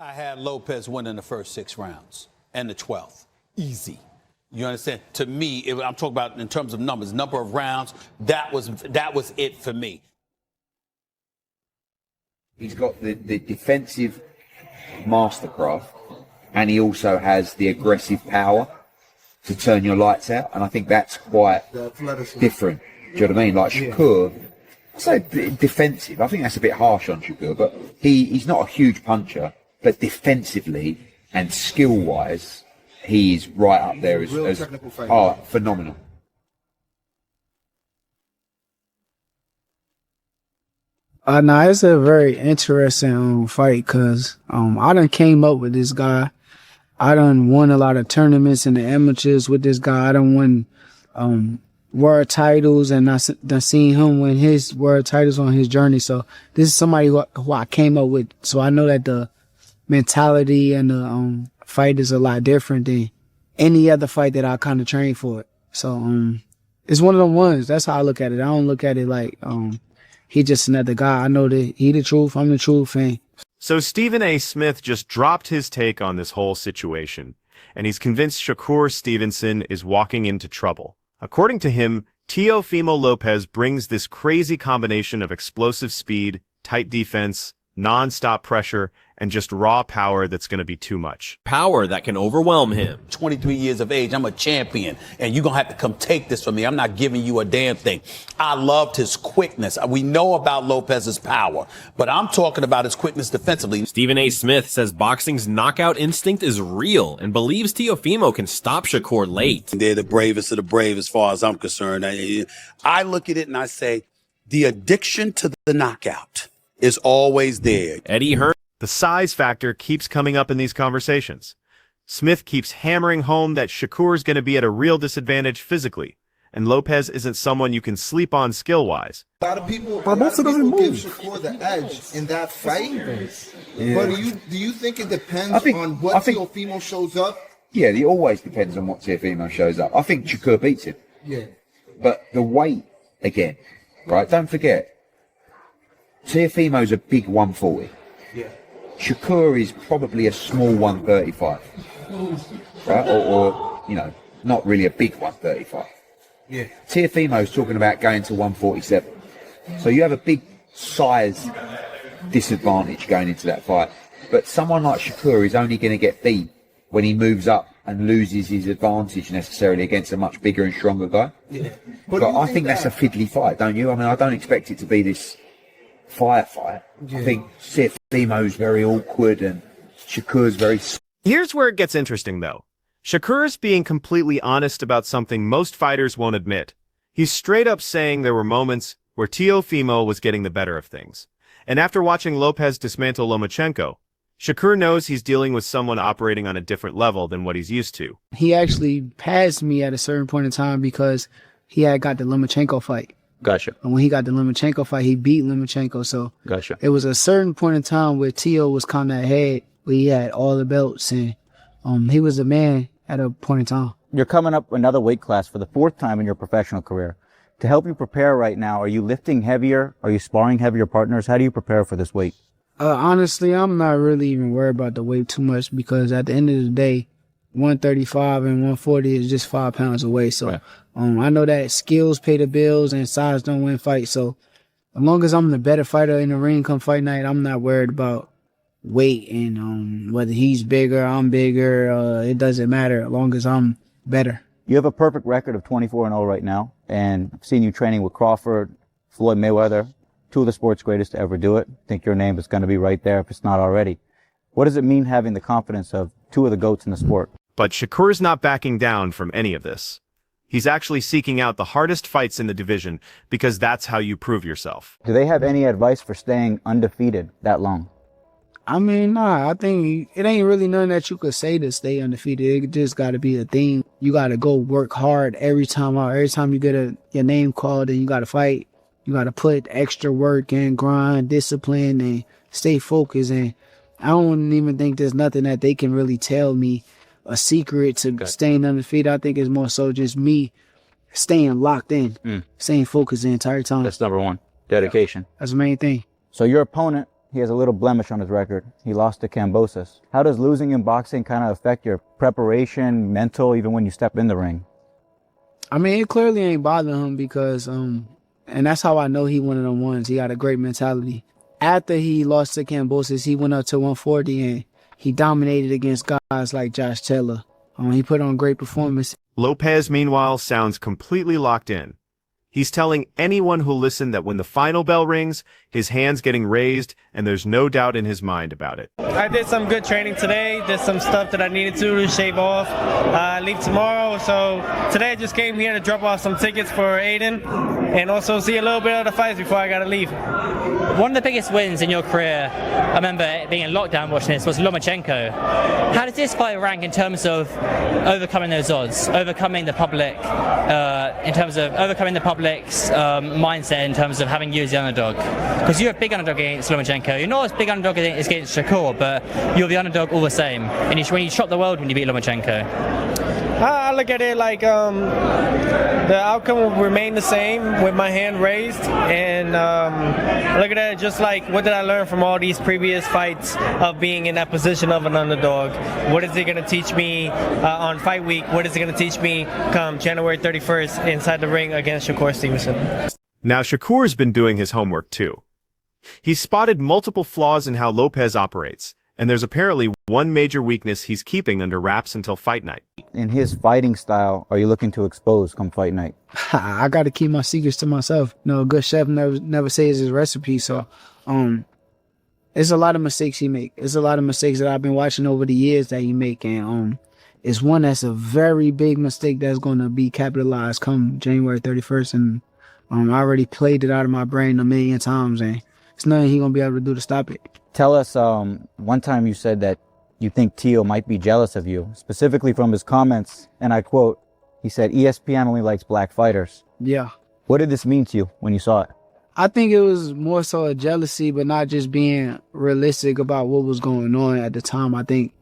I had Lopez winning the first 6 rounds and the 12th. Easy. You understand? To me, I'm talking about in terms of numbers, number of rounds, that was it for me. He's got the defensive mastercraft, and he also has the aggressive power to turn your lights out, and I think that's quite different. Do you know what I mean? Like Shakur, I say defensive. I think that's a bit harsh on Shakur, but he's not a huge puncher, but defensively and skill-wise, he's right up there as phenomenal. No, it's a very interesting fight because I done came up with this guy. I done won a lot of tournaments in the amateurs with this guy. I done won world titles, and I done seen him win his world titles on his journey. So this is somebody who I came up with. So I know that the mentality and the fight is a lot different than any other fight that I kind of trained for. So it's one of them ones. That's how I look at it. I don't look at it like he just another guy. I know that he the truth. I'm the truth. And so Stephen A. Smith just dropped his take on this whole situation, and he's convinced Shakur Stevenson is walking into trouble. According to him, Teofimo Lopez brings this crazy combination of explosive speed, tight defense, non-stop pressure, and just raw power that's going to be too much. Power that can overwhelm him. 23 years of age, I'm a champion, and you're going to have to come take this from me. I'm not giving you a damn thing. I loved his quickness. We know about Lopez's power, but I'm talking about his quickness defensively. Stephen A. Smith says boxing's knockout instinct is real and believes Teofimo can stop Shakur late. They're the bravest of the brave as far as I'm concerned. I look at it and I say, the addiction to the knockout is always there. Eddie Hearn. The size factor keeps coming up in these conversations. Smith keeps hammering home that Shakur's going to be at a real disadvantage physically, and Lopez isn't someone you can sleep on skill-wise. A lot of people give Shakur the edge in that fight. Yeah. But do you think it depends on what Teofimo shows up? Yeah, it always depends on what Teofimo shows up. I think Shakur beats him. Yeah. But the weight, again, right, don't forget, Teofimo's a big 140. Yeah. Shakur is probably a small 135, right? Or not really a big 135. Yeah. Teofimo's talking about going to 147. So you have a big size disadvantage going into that fight. But someone like Shakur is only going to get beat when he moves up and loses his advantage necessarily against a much bigger and stronger guy. Yeah. But I think that's a fiddly fight, don't you? I mean, I don't expect it to be this firefight. Yeah. I think Teofimo's very awkward and Shakur's very... Here's where it gets interesting, though. Shakur's being completely honest about something most fighters won't admit. He's straight up saying there were moments where Teofimo was getting the better of things. And after watching Lopez dismantle Lomachenko, Shakur knows he's dealing with someone operating on a different level than what he's used to. he actually passed me at a certain point in time because he had got the Lomachenko fight. Gotcha. And when he got the Lomachenko fight, he beat Lomachenko. So Gotcha. It was a certain point in time where Teo was kind of ahead, where he had all the belts, and he was a man at a point in time. You're coming up another weight class for the 4th time in your professional career. To help you prepare right now, are you lifting heavier? Are you sparring heavier partners? How do you prepare for this weight? Honestly, I'm not really even worried about the weight too much because at the end of the day, 135 and 140 is just 5 pounds away. So right. I know that skills pay the bills and size don't win fights. So as long as I'm the better fighter in the ring come fight night, I'm not worried about weight and whether he's bigger, I'm bigger. It doesn't matter as long as I'm better. You have a perfect record of 24-0 right now, and I've seen you training with Crawford, Floyd Mayweather, 2 of the sport's greatest to ever do it. I think your name is going to be right there if it's not already. What does it mean having the confidence of 2 of the GOATs in the sport? But Shakur's not backing down from any of this. He's actually seeking out the hardest fights in the division because that's how you prove yourself. Do they have any advice for staying undefeated that long? I mean, nah, I think it ain't really nothing that you could say to stay undefeated. It just got to be a thing. You got to go work hard every time out. Every time you get your name called and you got to fight, you got to put extra work and grind, discipline, and stay focused. And I don't even think there's nothing that they can really tell me a secret to staying undefeated. I think it's more so just me staying locked in, staying focused the entire time. That's number one. Dedication. That's the main thing. So your opponent he has a little blemish on his record. He lost to Kambosos. How does losing in boxing kind of affect your preparation, mental, even when you step in the ring? I mean, it clearly ain't bothering him because, and that's how I know he one of them ones. He got a great mentality. After he lost to Kambosos, he went up to 140 and he dominated against guys like Josh Taylor. He put on great performance. Lopez, meanwhile, sounds completely locked in. He's telling anyone who'll listen that when the final bell rings, his hand's getting raised, and there's no doubt in his mind about it. I did some good training today, did some stuff that I needed to shave off. I leave tomorrow, so today I just came here to drop off some tickets for Aiden, and also see a little bit of the fights before I gotta leave. One of the biggest wins in your career, I remember being in lockdown watching this, was Lomachenko. How does this fight rank in terms of overcoming those odds, overcoming the public, in terms of overcoming the public's mindset in terms of having you as the underdog? Because you're a big underdog against Lomachenko. You're not as big underdog against Shakur, but you're the underdog all the same. And when you shock the world when you beat Lomachenko. I look at it like the outcome will remain the same with my hand raised, and I look at it just like, what did I learn from all these previous fights of being in that position of an underdog? What is it going to teach me on fight week? What is it going to teach me come January 31st inside the ring against Shakur Stevenson? Now, Shakur's been doing his homework too. He's spotted multiple flaws in how Lopez operates, and there's apparently one major weakness he's keeping under wraps until fight night. In his fighting style, are you looking to expose come fight night? I got to keep my secrets to myself. A good chef never says his recipe, so it's a lot of mistakes he make. It's a lot of mistakes that I've been watching over the years that he make, and it's one that's a very big mistake that's going to be capitalized come January 31st, and I already played it out of my brain a million times, and it's nothing he's going to be able to do to stop it. Tell us, one time you said that you think Teo might be jealous of you, specifically from his comments, and I quote, he said, ESPN only likes black fighters. Yeah. What did this mean to you when you saw it? I think it was more so a jealousy, but not just being realistic about what was going on at the time. I think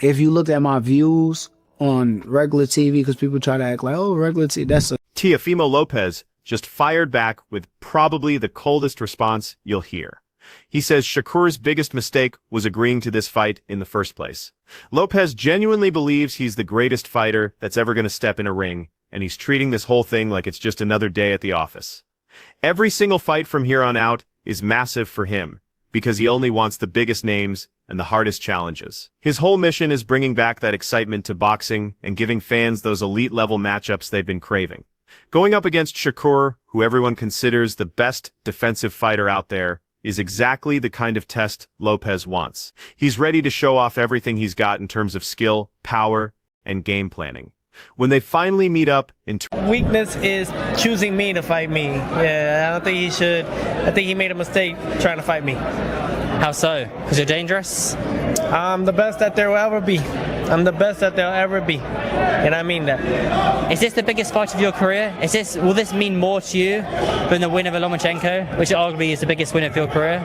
if you looked at my views on regular TV, because people try to act like, oh, regular TV, that's a... Teofimo Lopez just fired back with probably the coldest response you'll hear. He says Shakur's biggest mistake was agreeing to this fight in the first place. Lopez genuinely believes he's the greatest fighter that's ever going to step in a ring, and he's treating this whole thing like it's just another day at the office. Every single fight from here on out is massive for him, because he only wants the biggest names and the hardest challenges. His whole mission is bringing back that excitement to boxing and giving fans those elite-level matchups they've been craving. Going up against Shakur, who everyone considers the best defensive fighter out there, is exactly the kind of test Lopez wants. He's ready to show off everything he's got in terms of skill, power, and game planning. When they finally meet up in... Weakness is choosing me to fight me. Yeah, I don't think he should. I think he made a mistake trying to fight me. How so? Because you're dangerous? I'm the best that there will ever be. I'm the best that there'll ever be. And I mean that. Is this the biggest fight of your career? Will this mean more to you than the win of Lomachenko, which arguably is the biggest win of your career?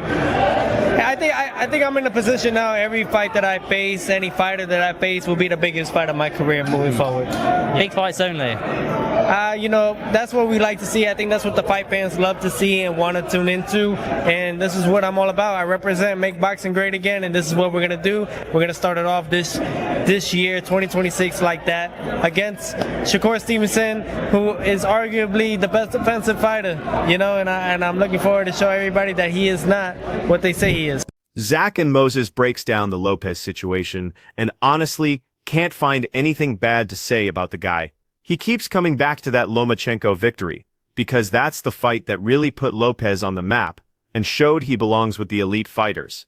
I think I'm in a position now, every fight that I face, any fighter that I face will be the biggest fight of my career moving forward. Big fights only? That's what we like to see. I think that's what the fight fans love to see and want to tune into. And this is what I'm all about. I represent Make Boxing Great Again, and this is what we're going to do. We're going to start it off this year, 2026, like that, against Shakur Stevenson, who is arguably the best defensive fighter, and I'm looking forward to show everybody that he is not what they say he is. Zach and Moses breaks down the Lopez situation and honestly can't find anything bad to say about the guy. He keeps coming back to that Lomachenko victory because that's the fight that really put Lopez on the map and showed he belongs with the elite fighters.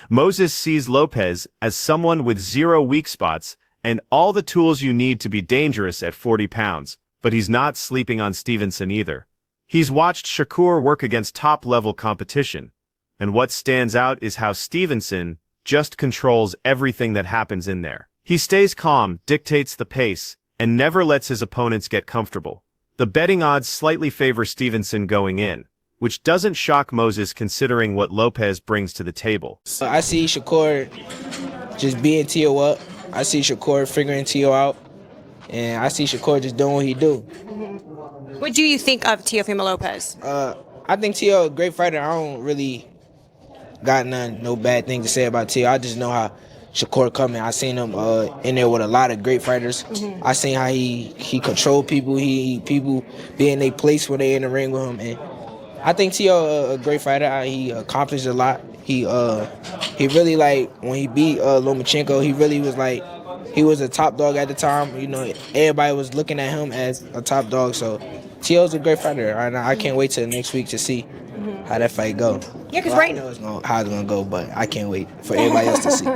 Moses sees Lopez as someone with zero weak spots and all the tools you need to be dangerous at 40 pounds, but he's not sleeping on Stevenson either. He's watched Shakur work against top-level competition, and what stands out is how Stevenson just controls everything that happens in there. He stays calm, dictates the pace, and never lets his opponents get comfortable. The betting odds slightly favor Stevenson going in, which doesn't shock Moses considering what Lopez brings to the table. I see Shakur just being Teo up. I see Shakur figuring Teo out. And I see Shakur just doing what he do. What do you think of Teofimo Lopez? I think Teo a great fighter. I don't really got no bad thing to say about Tio. I just know how Shakur coming. I seen him in there with a lot of great fighters. I seen how he controlled people. People be in their place when they in the ring with him. And I think Tio a great fighter. He accomplished a lot. He really, like, when he beat Lomachenko, he really was like, he was a top dog at the time. You know, everybody was looking at him as a top dog. So Tio's a great fighter, and I can't wait till next week to see how that fight go. Yeah, because I know how it's gonna go, but I can't wait for everybody else to see.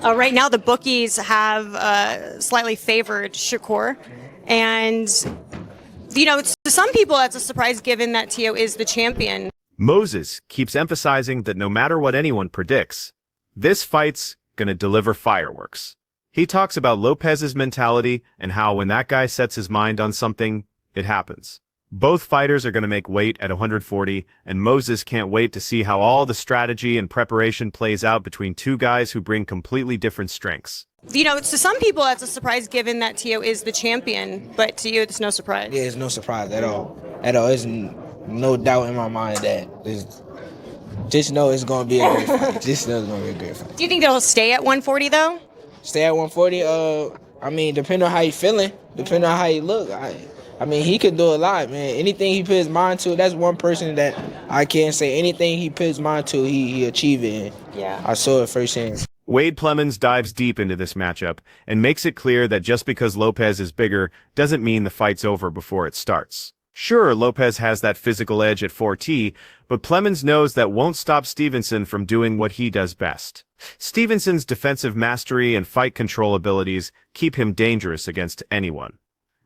Right now, the bookies have slightly favored Shakur, and to some people that's a surprise given that Tio is the champion. Moses keeps emphasizing that no matter what anyone predicts, this fight's gonna deliver fireworks. He talks about Lopez's mentality and how when that guy sets his mind on something, it happens. Both fighters are going to make weight at 140, and Moses can't wait to see how all the strategy and preparation plays out between two guys who bring completely different strengths. To some people that's a surprise given that Tio is the champion, but to you it's no surprise. Yeah, it's no surprise at all. There's no doubt in my mind that just know it's going to be a great fight. Just know it's going to be a great fight. Do you think that he'll stay at 140 though? Stay at 140? I mean, depending on how you feeling, depending on how you look. I mean, he could do a lot, man. Anything he put his mind to, that's one person that I can't say. Anything he put his mind to, he achieve it. Yeah. I saw it firsthand. Wade Plemons dives deep into this matchup and makes it clear that just because Lopez is bigger doesn't mean the fight's over before it starts. Sure, Lopez has that physical edge at 4T, but Plemons knows that won't stop Stevenson from doing what he does best. Stevenson's defensive mastery and fight control abilities keep him dangerous against anyone.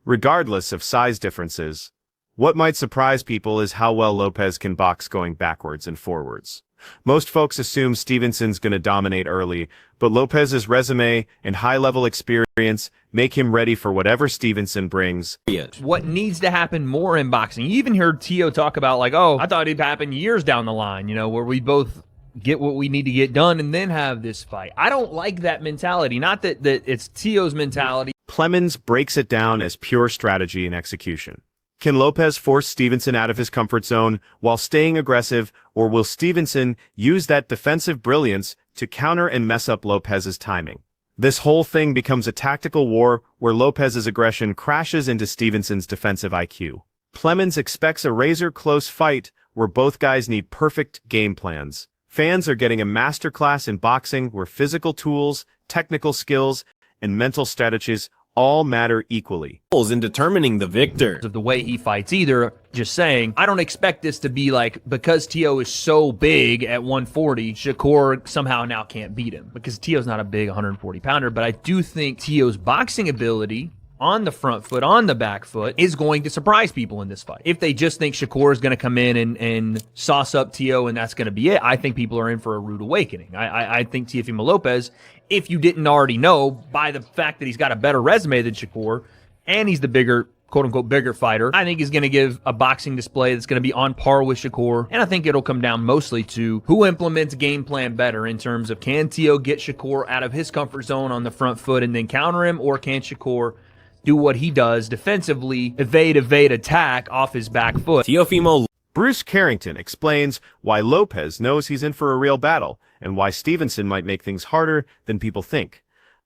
Regardless of size differences, what might surprise people is how well Lopez can box going backwards and forwards. Most folks assume Stevenson's going to dominate early, but Lopez's resume and high-level experience make him ready for whatever Stevenson brings. What needs to happen more in boxing? You even heard Tio talk about, like, oh, I thought it'd happen years down the line, where we both get what we need to get done and then have this fight. I don't like that mentality. Not that it's Tio's mentality. Plemons breaks it down as pure strategy and execution. Can Lopez force Stevenson out of his comfort zone while staying aggressive, or will Stevenson use that defensive brilliance to counter and mess up Lopez's timing? This whole thing becomes a tactical war where Lopez's aggression crashes into Stevenson's defensive IQ. Plemons expects a razor-close fight where both guys need perfect game plans. Fans are getting a masterclass in boxing where physical tools, technical skills, and mental strategies all matter equally. In determining the victor. Of the way he fights either, just saying, I don't expect this to be like, because Tio is so big at 140, Shakur somehow now can't beat him. Because Tio's not a big 140 pounder, but I do think Tio's boxing ability on the front foot, on the back foot, is going to surprise people in this fight. If they just think Shakur is going to come in and sauce up Tio and that's going to be it, I think people are in for a rude awakening. I think Teofimo Lopez, if you didn't already know, by the fact that he's got a better resume than Shakur, and he's the bigger, quote-unquote, bigger fighter, I think he's going to give a boxing display that's going to be on par with Shakur, and I think it'll come down mostly to who implements game plan better in terms of can Tio get Shakur out of his comfort zone on the front foot and then counter him, or can Shakur do what he does defensively, evade, attack off his back foot. Teofimo. Bruce Carrington explains why Lopez knows he's in for a real battle and why Stevenson might make things harder than people think.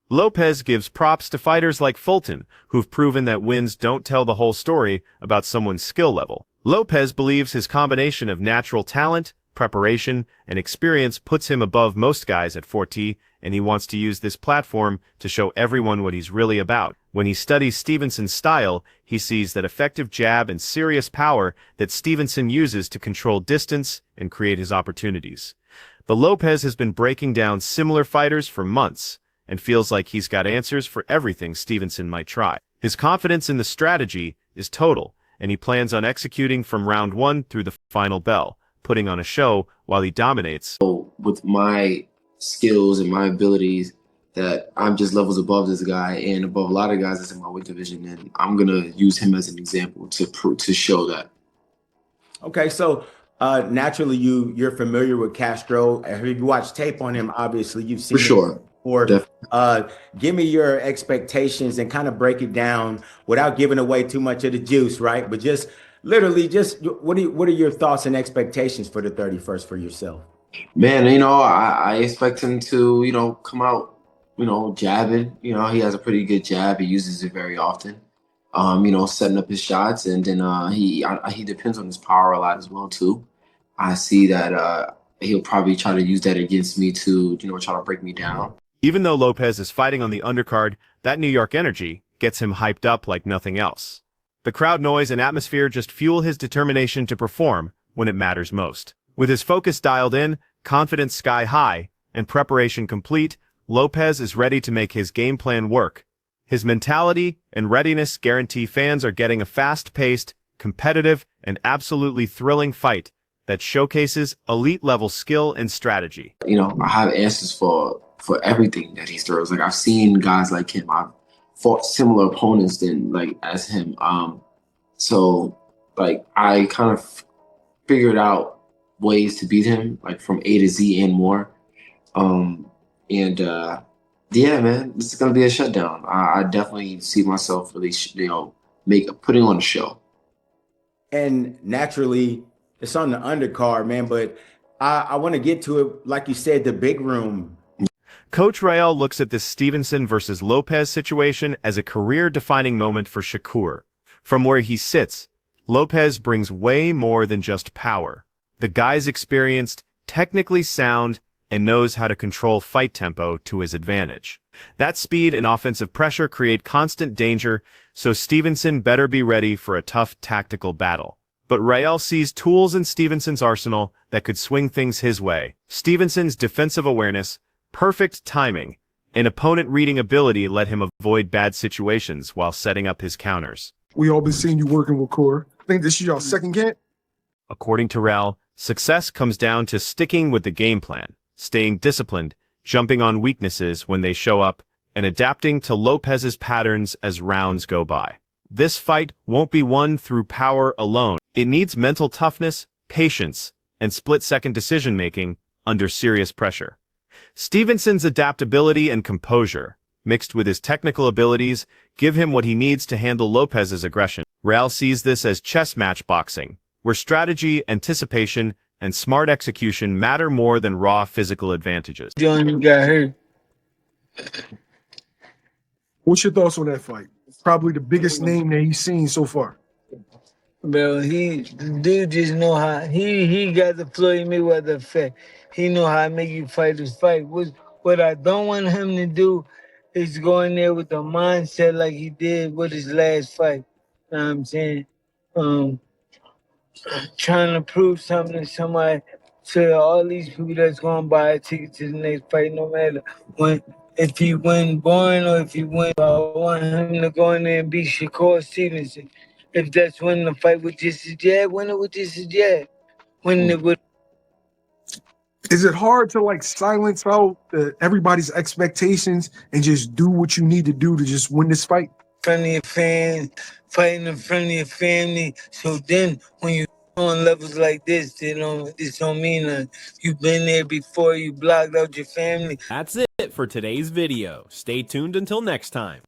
Lopez gives props to fighters like Fulton, who've proven that wins don't tell the whole story about someone's skill level. Lopez believes his combination of natural talent, preparation, and experience puts him above most guys at 4T, and he wants to use this platform to show everyone what he's really about. When he studies Stevenson's style, he sees that effective jab and serious power that Stevenson uses to control distance and create his opportunities. But Lopez has been breaking down similar fighters for months and feels like he's got answers for everything Stevenson might try. His confidence in the strategy is total, and he plans on executing from round 1 through the final bell, putting on a show while he dominates. With my skills and my abilities, that I'm just levels above this guy and above a lot of guys that's in my weight division, and I'm gonna use him as an example to show that. Okay, so naturally you're familiar with Castro. Have you watched tape on him? Obviously, you've seen for sure. Or give me your expectations and kind of break it down without giving away too much of the juice, right? But just literally, what are your thoughts and expectations for the 31st for yourself? Man, I expect him to, come out, jabbing. He has a pretty good jab. He uses it very often. Setting up his shots, and then he depends on his power a lot as well too. I see that he'll probably try to use that against me to, try to break me down. Even though Lopez is fighting on the undercard, that New York energy gets him hyped up like nothing else. The crowd noise and atmosphere just fuel his determination to perform when it matters most. With his focus dialed in, confidence sky high, and preparation complete, Lopez is ready to make his game plan work. His mentality and readiness guarantee fans are getting a fast-paced, competitive, and absolutely thrilling fight that showcases elite-level skill and strategy. I have answers for everything that he throws. Like, I've seen guys like him. I've fought similar opponents as him. So I kind of figured out ways to beat him, like from A to Z and more. Yeah, man, this is gonna be a shutdown. I definitely see myself really, putting on a show. And naturally, it's on the undercard, man. But I want to get to it, like you said, the big room. Coach Rael looks at this Stevenson versus Lopez situation as a career-defining moment for Shakur. From where he sits, Lopez brings way more than just power. The guy's experienced, technically sound, and knows how to control fight tempo to his advantage. That speed and offensive pressure create constant danger, so Stevenson better be ready for a tough tactical battle. But Rael sees tools in Stevenson's arsenal that could swing things his way. Stevenson's defensive awareness, perfect timing, and opponent reading ability let him avoid bad situations while setting up his counters. We all been seeing you working with Core. I think this is your second game. According to Rael, success comes down to sticking with the game plan, staying disciplined, jumping on weaknesses when they show up, and adapting to Lopez's patterns as rounds go by. This fight won't be won through power alone. It needs mental toughness, patience, and split-second decision-making under serious pressure. Stevenson's adaptability and composure, mixed with his technical abilities, give him what he needs to handle Lopez's aggression. Rael sees this as chess match boxing, where strategy, anticipation, and smart execution matter more than raw physical advantages. John got hurt. What's your thoughts on that fight? Probably the biggest name that he's seen so far. Bro, the dude just know how he got the Floyd Mayweather effect. He know how to make you fight his fight. What I don't want him to do is go in there with the mindset like he did with his last fight. You know what I'm saying? Trying to prove something to somebody, to all these people that's going to buy a ticket to the next fight, no matter if he win boring or if he win. I want him to go in there and beat Shakur Stevenson. If that's winning the fight with just a jab, win it with just a jab. Winning it with. Is it hard to silence out everybody's expectations and just do what you need to do to just win this fight? In front of your fans, fighting in front of your family. So then when you on levels like this, this don't mean nothing. You've been there before, you blocked out your family. That's it for today's video. Stay tuned until next time.